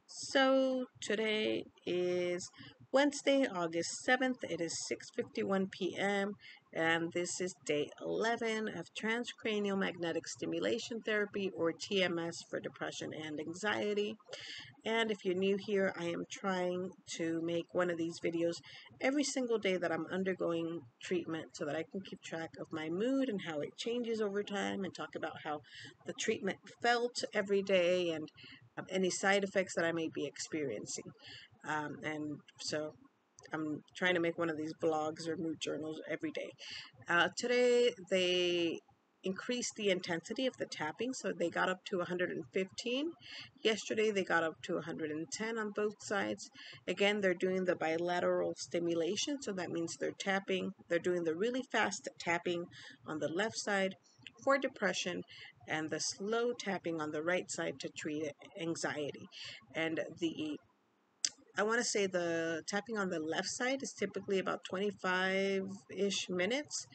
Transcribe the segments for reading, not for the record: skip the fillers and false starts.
So today is Wednesday, August 7th. It is 6:51 p.m. and this is day 11 of transcranial magnetic stimulation therapy, or TMS, for depression and anxiety. And if you're new here, I am trying to make one of these videos every single day that I'm undergoing treatment so that I can keep track of my mood and how it changes over time, and talk about how the treatment felt every day and any side effects that I may be experiencing. And so I'm trying to make one of these vlogs or mood journals every day. Today they increased the intensity of the tapping, so they got up to 115. Yesterday they got up to 110 on both sides. Again, they're doing the bilateral stimulation, so that means they're doing the really fast tapping on the left side for depression and the slow tapping on the right side to treat anxiety. And I want to say the tapping on the left side is typically about 25-ish minutes,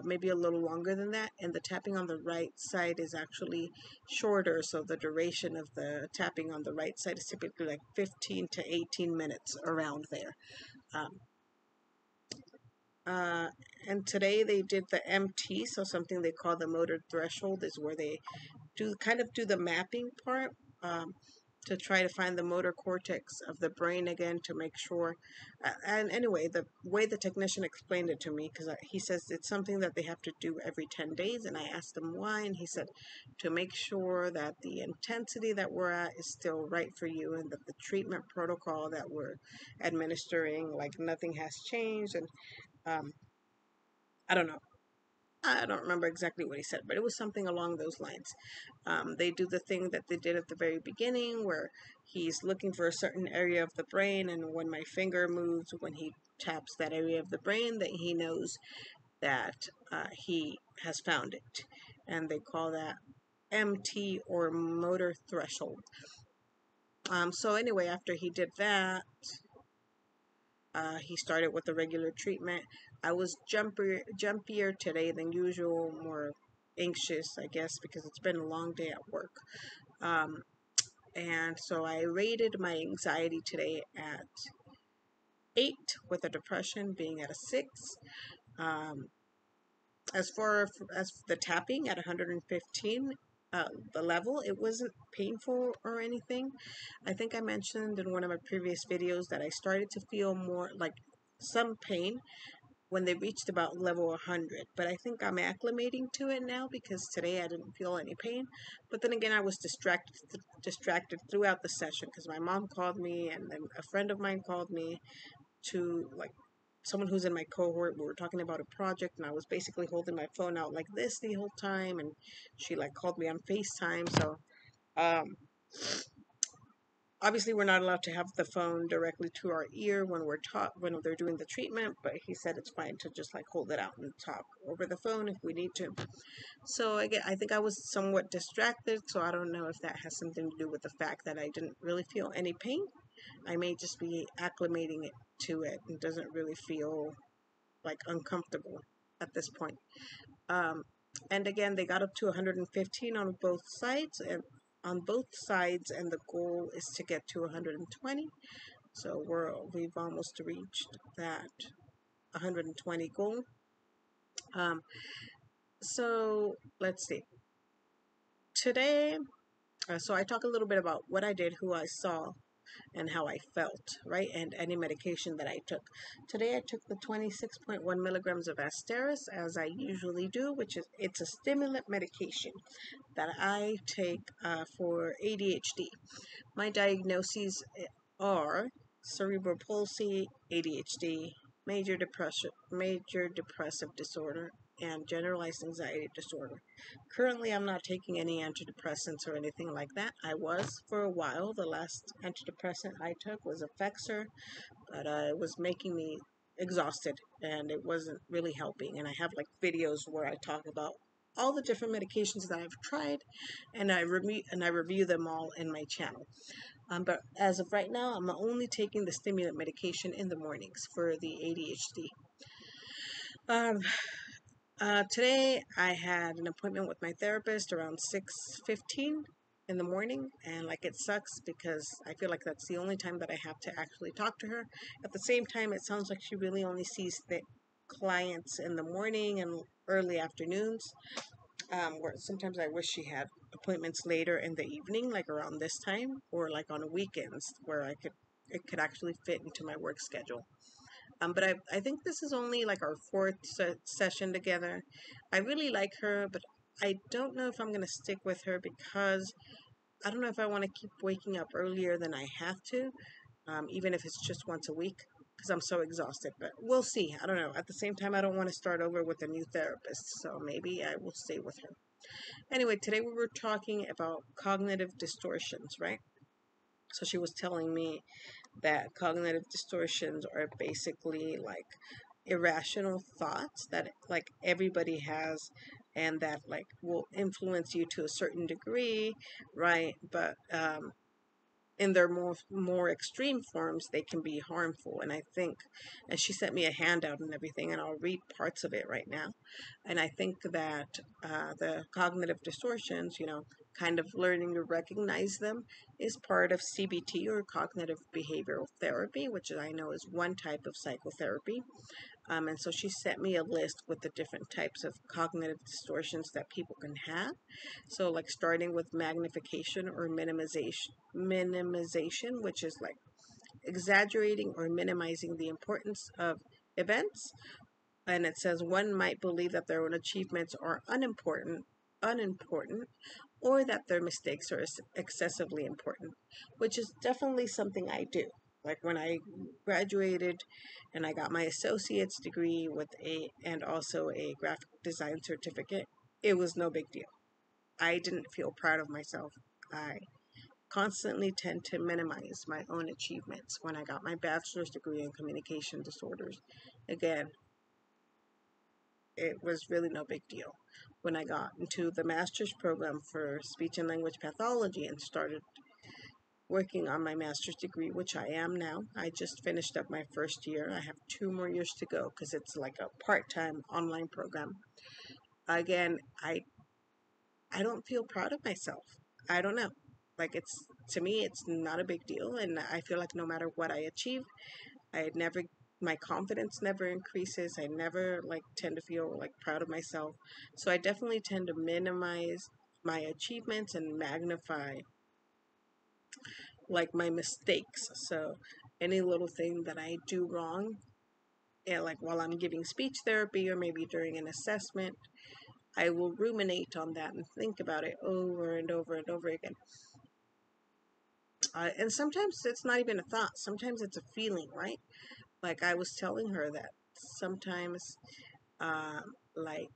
maybe a little longer than that. And the tapping on the right side is actually shorter, so the duration of the tapping on the right side is typically like 15 to 18 minutes, around there. Um, uh, and today they did the MT, so something they call the motor threshold, is where they do the mapping part. To try to find the motor cortex of the brain again, to make sure. And anyway, the way the technician explained it to me, because he says it's something that they have to do every 10 days, and I asked him why, and he said to make sure that the intensity that we're at is still right for you, and that the treatment protocol that we're administering, like, nothing has changed. And um, I don't know. I don't remember exactly what he said, but it was something along those lines. They do the thing that they did at the very beginning, where he's looking for a certain area of the brain, and when my finger moves, when he taps that area of the brain, that he knows that he has found it. And they call that MT, or motor threshold. So anyway, after he did that, he started with the regular treatment. I was jumpier today than usual, more anxious, I guess, because it's been a long day at work. And so I rated my anxiety today at 8, with the depression being at a 6. Um, as far as the tapping at 115, the level, it wasn't painful or anything. I think I mentioned in one of my previous videos that I started to feel more like some pain when they reached about level 100, but I think I'm acclimating to it now, because today I didn't feel any pain. But then again, I was distracted throughout the session, because my mom called me, and then a friend of mine called me, to, like, someone who's in my cohort. We were talking about a project, and I was basically holding my phone out like this the whole time, and she, like, called me on FaceTime. So um obviously we're not allowed to have the phone directly to our ear when they're doing the treatment, but he said it's fine to just, like, hold it out and talk over the phone if we need to. So again, I think I was somewhat distracted, so I don't know if that has something to do with the fact that I didn't really feel any pain. I may just be acclimating it to it, and doesn't really feel, like, uncomfortable at this point. Um, and again, they got up to 115 on both sides, and the goal is to get to 120. So we've almost reached that 120 goal. Um, so let's see. Today, so I talk a little bit about what I did, who I saw, and how I felt, right? And any medication that I took. Today I took the 26.1 milligrams of azstarys, as I usually do, it's a stimulant medication that I take for ADHD. My diagnoses are cerebral palsy, ADHD, major depressive disorder, and generalized anxiety disorder. Currently, I'm not taking any antidepressants or anything like that. I was for a while. The last antidepressant I took was Effexor, but it was making me exhausted, and it wasn't really helping. And I have, like, videos where I talk about all the different medications that I've tried, and I review them all in my channel. But as of right now, I'm only taking the stimulant medication in the mornings for the ADHD. Today I had an appointment with my therapist around 6:15. in the morning, and like it sucks because I feel like that's the only time that I have to actually talk to her. At the same time, it sounds like she really only sees the clients in the morning and early afternoons. Where sometimes I wish she had appointments later in the evening, like around this time, or like on weekends where it could actually fit into my work schedule. But I think this is only like our fourth session together. I really like her, but I don't know if I'm gonna stick with her because I don't know if I want to keep waking up earlier than I have to, even if it's just once a week, because I'm so exhausted. But we'll see. I don't know. At the same time, I don't want to start over with a new therapist, so maybe I will stay with her. Anyway, today we were talking about cognitive distortions, right? So she was telling me that cognitive distortions are basically like irrational thoughts that like everybody has and that like will influence you to a certain degree, right? But in their more extreme forms they can be harmful. And I think, and she sent me a handout and everything, and I'll read parts of it right now. And I think that the cognitive distortions, kind of learning to recognize them, is part of CBT, or cognitive behavioral therapy, which I know is one type of psychotherapy. And so she sent me a list with the different types of cognitive distortions that people can have. So, like starting with magnification or minimization, which is like exaggerating or minimizing the importance of events. And it says one might believe that their own achievements are unimportant, or that their mistakes are excessively important, which is definitely something I do. Like when I graduated and I got my associate's degree with and also a graphic design certificate, it was no big deal. I didn't feel proud of myself. I constantly tend to minimize my own achievements. When I got my bachelor's degree in communication disorders, again, it was really no big deal. When I got into the master's program for speech and language pathology and started working on my master's degree, which I am now, I just finished up my first year. I have 2 more years to go because it's like a part-time online program. Again, I don't feel proud of myself. I don't know. Like to me, it's not a big deal, and I feel like no matter what I achieve, I never my confidence never increases. I never like tend to feel like proud of myself. So I definitely tend to minimize my achievements and magnify like my mistakes. So any little thing that I do wrong, yeah, like while I'm giving speech therapy or maybe during an assessment, I will ruminate on that and think about it over and over and over again. And sometimes it's not even a thought. Sometimes it's a feeling, right? Like I was telling her that sometimes, like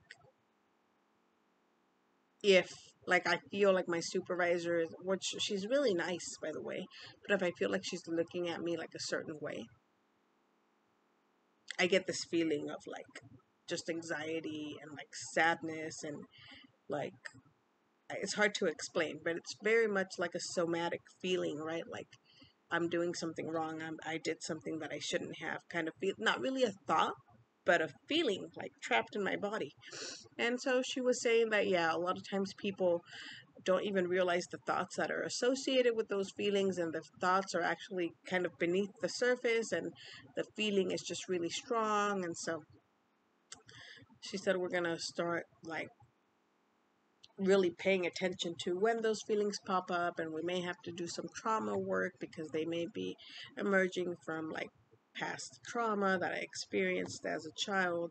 if like I feel like my supervisor, which she's really nice by the way, but if I feel like she's looking at me like a certain way, I get this feeling of like just anxiety and like sadness and like it's hard to explain, but it's very much like a somatic feeling, right? Like I'm doing something wrong. I did something that I shouldn't have. Kind of feel not really a thought, but a feeling like trapped in my body. And so she was saying that yeah, a lot of times people don't even realize the thoughts that are associated with those feelings, and the thoughts are actually kind of beneath the surface, and the feeling is just really strong. And so she said we're gonna start like really paying attention to when those feelings pop up, and we may have to do some trauma work because they may be emerging from like past trauma that I experienced as a child.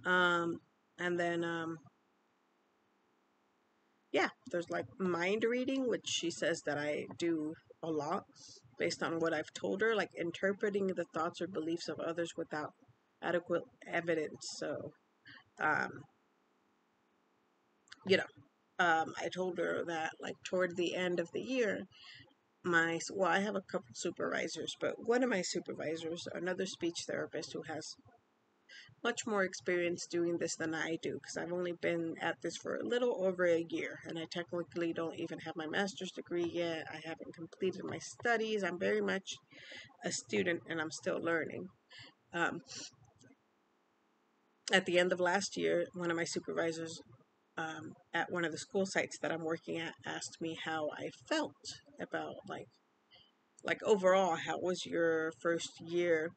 um and then yeah, there's like mind reading, which she says that I do a lot based on what I've told her, like interpreting the thoughts or beliefs of others without adequate evidence. So um you know I told her that like toward the end of the year, I have a couple supervisors, but one of my supervisors, another speech therapist who has much more experience doing this than I do, because I've only been at this for a little over a year, and I technically don't even have my master's degree yet. I haven't completed my studies. I'm very much a student, and I'm still learning. Um, at the end of last year, one of my supervisors at one of the school sites that I'm working at asked me how I felt about like overall, how was your first year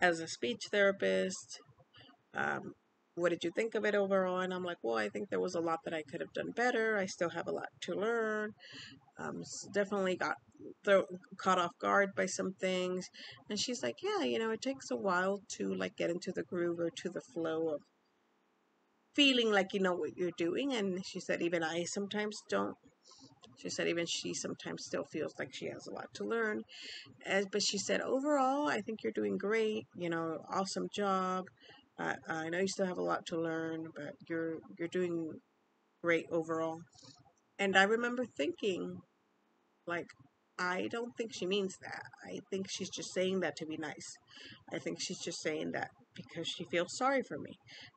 as a speech therapist? Um, what did you think of it overall? And I'm like, well, I think there was a lot that I could have done better. I still have a lot to learn. Definitely got caught off guard by some things. And she's like, yeah, it takes a while to like get into the groove or to the flow of feeling like you know what you're doing. And she said, even I sometimes don't. She said, even she sometimes still feels like she has a lot to learn. But she said, overall, I think you're doing great. Awesome job. I know you still have a lot to learn, but you're doing great overall. And I remember thinking, like, I don't think she means that. I think she's just saying that to be nice. I think she's just saying that because she feels sorry for me.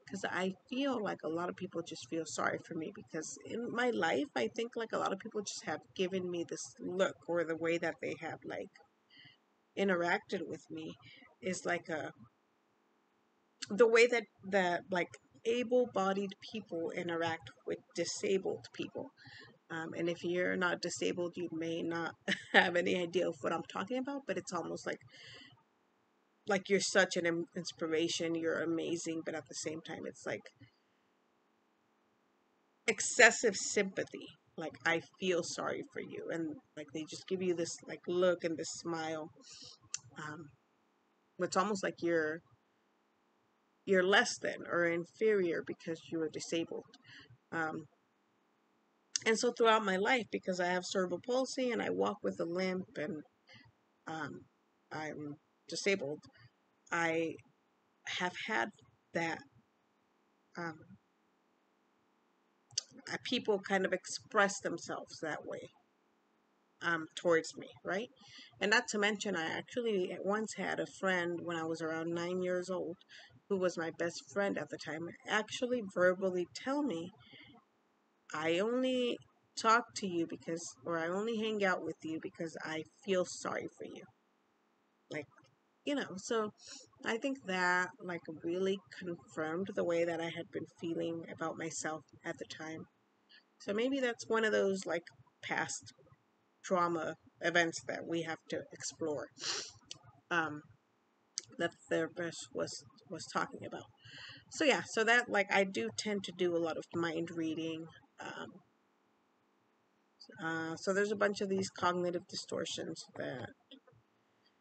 Because I feel like a lot of people just feel sorry for me because in my life, I think like a lot of people just have given me this look, or the way that they have like interacted with me is like the way that like able-bodied people interact with disabled people. And if you're not disabled, you may not have any idea of what I'm talking about, but it's almost like you're such an inspiration, you're amazing, but at the same time, it's like excessive sympathy. Like, I feel sorry for you, and like they just give you this like look and this smile. Um, it's almost like you're less than or inferior because you are disabled. Um, and so throughout my life, because I have cerebral palsy and I walk with a limp and um, I'm disabled, I have had that um, people kind of express themselves that way towards me, right? And not to mention, I actually once had a friend when I was around 9 years old, who was my best friend at the time, actually verbally tell me, I only talk to you because, or I only hang out with you because I feel sorry for you. Like, so I think that like really confirmed the way that I had been feeling about myself at the time. So maybe that's one of those like past trauma events that we have to explore. Um, that the therapist was talking about. So yeah, so that like I do tend to do a lot of mind reading. Um, so there's a bunch of these cognitive distortions that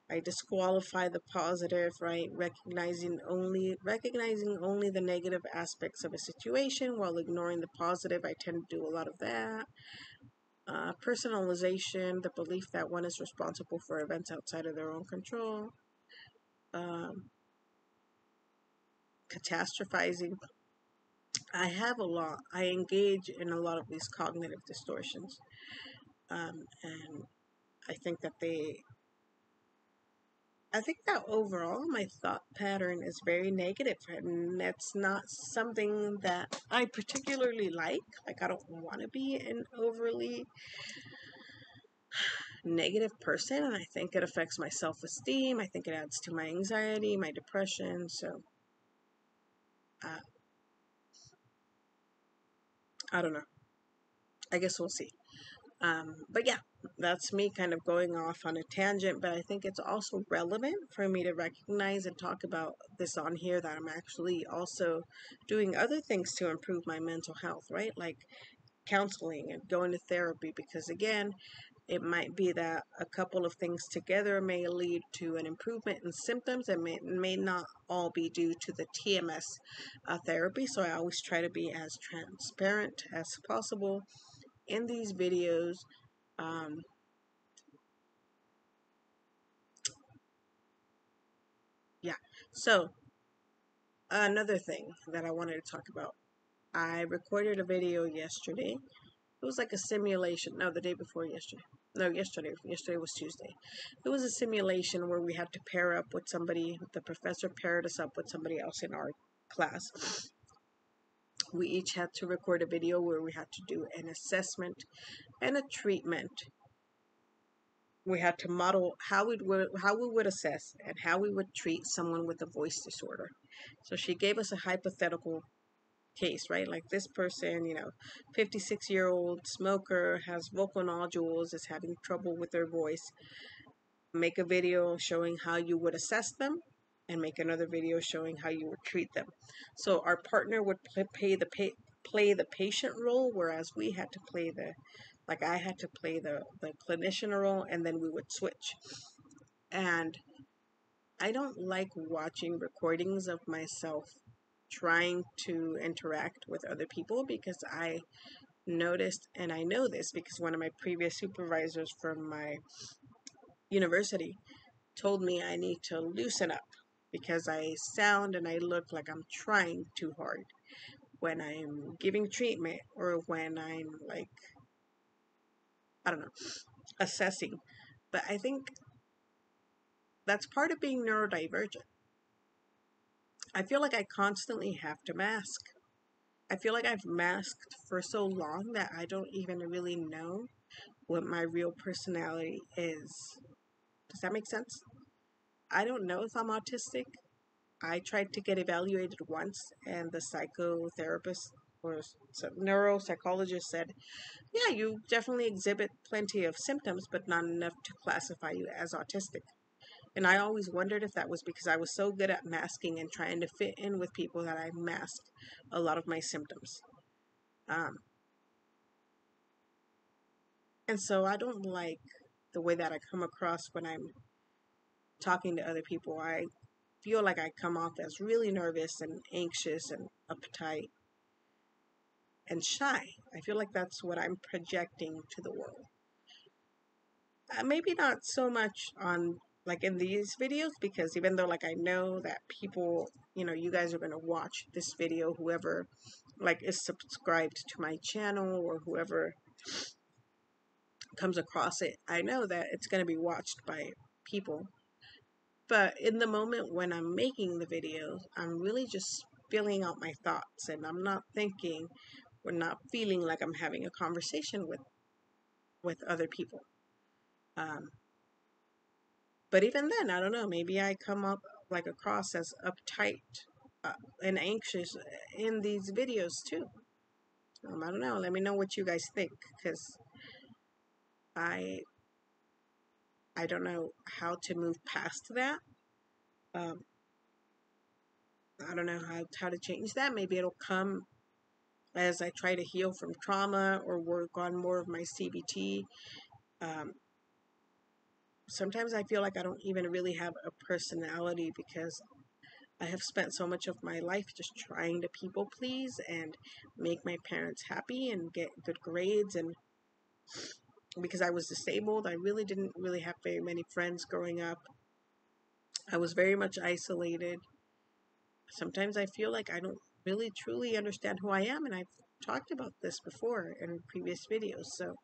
I disqualify the positive, right? Recognizing only the negative aspects of a situation while ignoring the positive. I tend to do a lot of that. Personalization, the belief that one is responsible for events outside of their own control. Um, Catastrophizing. I engage in a lot of these cognitive distortions. And I think that I think that overall my thought pattern is very negative, and that's not something that I particularly like. Like, I don't want to be an overly negative person, and I think it affects my self esteem. I think it adds to my anxiety, my depression. So, uh, I don't know. I guess we'll see. But yeah, that's me kind of going off on a tangent, but I think it's also relevant for me to recognize and talk about this on here, that I'm actually also doing other things to improve my mental health, right? Like counseling and going to therapy, because again, it might be that a couple of things together may lead to an improvement in symptoms, and may not all be due to the TMS therapy. So I always try to be as transparent as possible in these videos. Um, yeah. So another thing that I wanted to talk about, I recorded a video yesterday. It was like a simulation. No, the day before yesterday. No, yesterday. Yesterday was Tuesday. It was a simulation where we had to pair up with somebody. The professor paired us up with somebody else in our class. We each had to record a video where we had to do an assessment and a treatment. We had to model how we would assess and how we would treat someone with a voice disorder. So she gave us a hypothetical case, right? Like this person, 56-year-old smoker, has vocal nodules, is having trouble with their voice. Make a video showing how you would assess them, and make another video showing how you would treat them. So our partner would play the patient role, whereas we had to play I had to play the clinician role, and then we would switch. And I don't like watching recordings of myself trying to interact with other people, because I noticed, and I know this because one of my previous supervisors from my university told me I need to loosen up, because I sound and I look like I'm trying too hard when I'm giving treatment, or when I'm like, I don't know, assessing. But I think that's part of being neurodivergent. I feel like I constantly have to mask. I feel like I've masked for so long that I don't even really know what my real personality is. Does that make sense? I don't know if I'm autistic. I tried to get evaluated once, and the psychotherapist or neuropsychologist said, yeah, you definitely exhibit plenty of symptoms, but not enough to classify you as autistic. And I always wondered if that was because I was so good at masking and trying to fit in with people that I masked a lot of my symptoms. Um, and so I don't like the way that I come across when I'm talking to other people. I feel like I come off as really nervous and anxious and uptight and shy. I feel like that's what I'm projecting to the world. Maybe not so much on like in these videos, because even though like I know that people, you guys are going to watch this video, whoever like is subscribed to my channel, or whoever comes across it, I know that it's going to be watched by people. But in the moment when I'm making the videos, I'm really just filling out my thoughts, and I'm not thinking, or not feeling like I'm having a conversation with other people. Um, but even then, I don't know, maybe I come up like across as uptight uh, and anxious in these videos too. I don't know. Let me know what you guys think, because I I don't know how to move past that. Um, I don't know how to change that. Maybe it'll come as I try to heal from trauma or work on more of my CBT. Um, Sometimes I feel like I don't even really have a personality, because I have spent so much of my life just trying to people please and make my parents happy and get good grades. And because I was disabled, I really didn't really have very many friends growing up. I was very much isolated. Sometimes I feel like I don't really truly understand who I am, and I've talked about this before in previous videos. So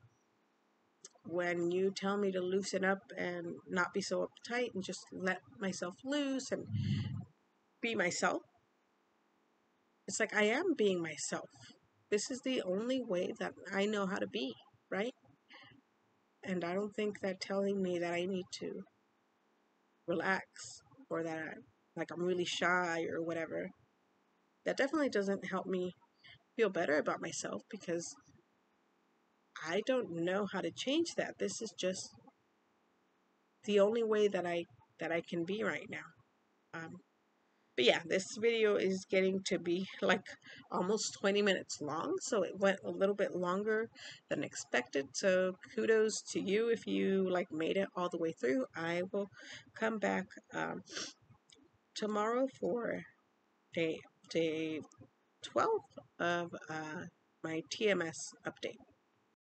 when you tell me to loosen up and not be so uptight and just let myself loose and be myself, it's like I am being myself. This is the only way that I know how to be, right? And I don't think that telling me that I need to relax, or that I'm really shy or whatever, that definitely doesn't help me feel better about myself, because I don't know how to change that. This is just the only way that I can be right now. Um, but yeah, this video is getting to be like almost 20 minutes long, so it went a little bit longer than expected. So kudos to you if you like made it all the way through. I will come back tomorrow for day 12 of my TMS update.